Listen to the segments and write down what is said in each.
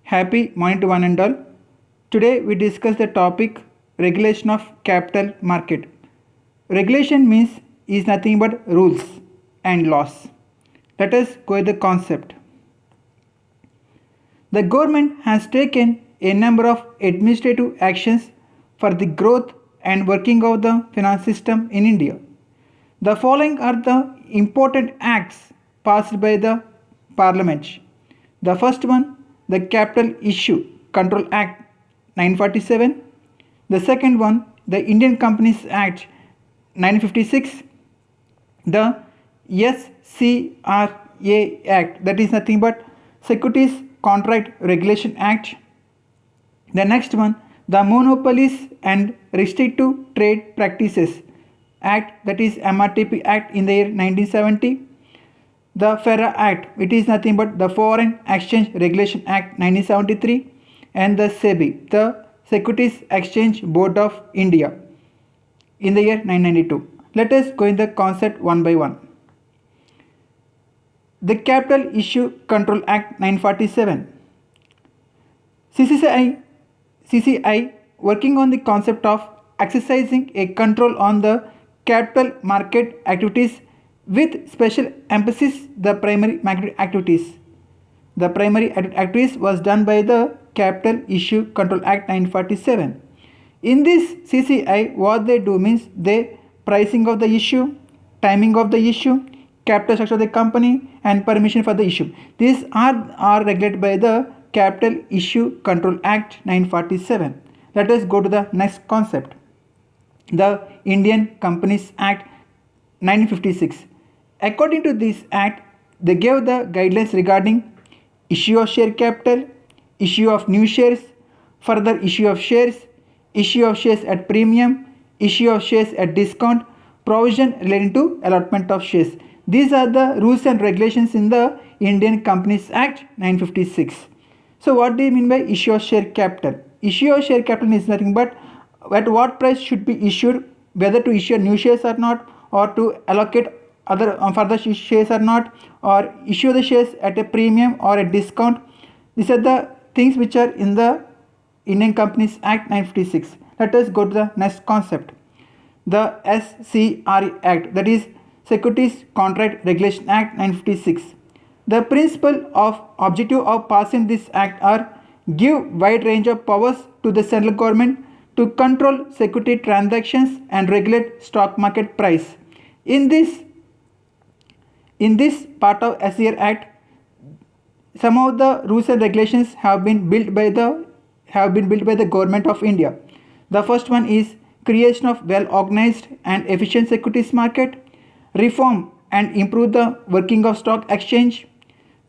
Happy morning to one and all. Today we discuss the topic regulation of capital market. Regulation means is nothing but rules and laws. Let us go with the concept. The government has taken a number of administrative actions for the growth and working of the finance system in India. The following are the important acts passed by the Parliament. The first one, the Capital Issue Control Act 947. The second one, the Indian Companies Act 956. The SCRA Act, that is nothing but Securities Contract Regulation Act. The next one, the Monopolies and Restrictive Trade Practices Act, that is MRTP Act in the year 1970. The FERA Act, it is nothing but the Foreign Exchange Regulation Act 1973, and the SEBI, the Securities Exchange Board of India in the year 1992. Let us go in the concept one by one. The Capital Issue Control Act 947. CCI working on the concept of exercising a control on the capital market activities with special emphasis the primary market activities. The primary activities was done by the Capital Issue Control Act 947. In this CCI, what they do means they pricing of the issue, timing of the issue, capital structure of the company, and permission for the issue. These are regulated by the Capital Issue Control Act 947. Let us go to the next concept. The Indian Companies Act 1956. According to this act, they gave the guidelines regarding issue of share capital, issue of new shares, further issue of shares at premium, issue of shares at discount, provision relating to allotment of shares. These are the rules and regulations in the Indian Companies Act 956. So what do you mean by issue of share capital? Issue of share capital is nothing but at what price should be issued, whether to issue new shares or not, or to allocate other further shares or not, or issue the shares at a premium or a discount. These are the things which are in the Indian Companies Act 956. Let us go to the next concept. The SCRA Act, that is Securities Contract Regulation Act 956. The principle of objective of passing this act are give wide range of powers to the central government to control security transactions and regulate stock market price. In this part of SCR Act, some of the rules and regulations have been built by the government of India. The first one is creation of well organized and efficient securities market, reform and improve the working of stock exchange.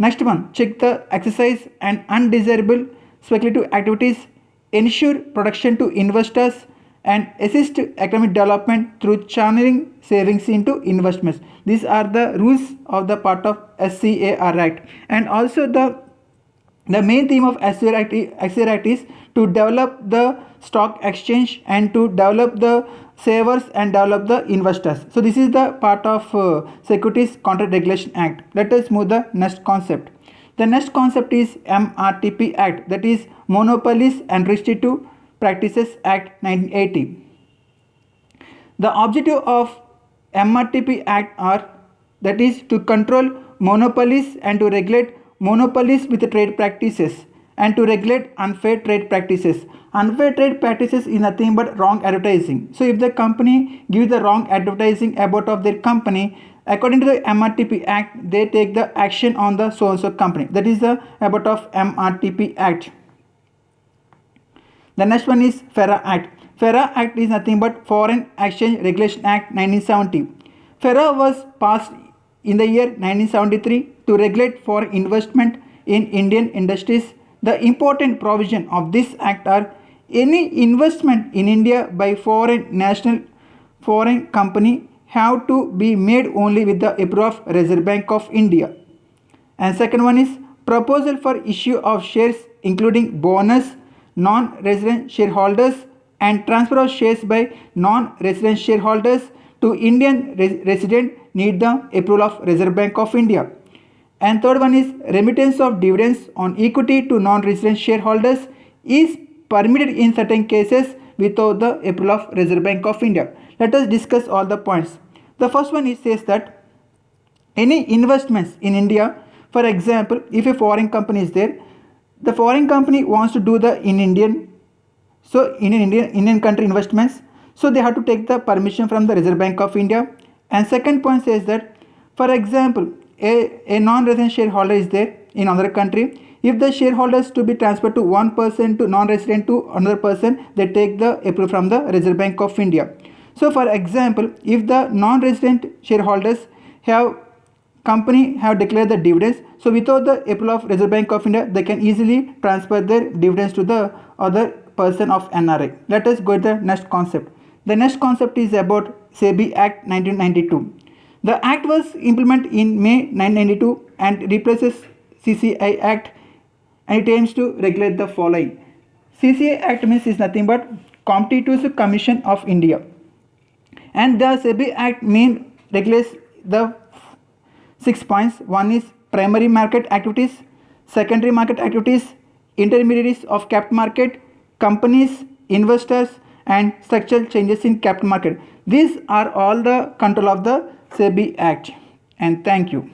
Next one, check the exercise and undesirable speculative activities, ensure protection to investors, and assist economic development through channeling savings into investments. These are the rules of the part of SCAR Act. And also the main theme of SCAR Act is to develop the stock exchange and to develop the savers and develop the investors. So this is the part of Securities Contract Regulation Act. Let us move the next concept. The next concept is MRTP Act, that is Monopolies and Restrictive Practices Act 1980. The objective of MRTP Act are, that is to control monopolies and to regulate monopolies with trade practices and to regulate unfair trade practices. Unfair trade practices is nothing but wrong advertising. So if the company gives the wrong advertising about of their company, according to the MRTP Act, they take the action on the so-and-so company. That is the about of MRTP Act. The next one is FERA Act. FERA Act is nothing but Foreign Exchange Regulation Act 1970. FERA was passed in the year 1973 to regulate foreign investment in Indian industries. The important provision of this act are any investment in India by foreign company have to be made only with the approval of Reserve Bank of India. And second one is proposal for issue of shares including bonus, non-resident shareholders, and transfer of shares by non-resident shareholders to Indian resident need the approval of Reserve Bank of India. And third one is remittance of dividends on equity to non-resident shareholders is permitted in certain cases without the approval of Reserve Bank of India. Let us discuss all the points. The first one says that any investments in India, for example, if a foreign company is there, the foreign company wants to do the in Indian country investments, so they have to take the permission from the Reserve Bank of India. And second point says that, for example, a non-resident shareholder is there in another country. If the shareholders to be transferred to one person to non-resident to another person, they take the approval from the Reserve Bank of India. So for example, if the non-resident shareholders have company have declared the dividends, so without the approval of Reserve Bank of India, they can easily transfer their dividends to the other person of NRA. Let us go to the next concept. The next concept is about Sebi Act 1992. The act was implemented in May 1992 and replaces CCI Act, and it aims to regulate the following. CCI Act means is nothing but Competitive Commission of India, and the Sebi Act regulates the 6 points. One is primary market activities, secondary market activities, intermediaries of capital market, companies, investors, and structural changes in capital market. These are all the control of the Sebi Act. And thank you.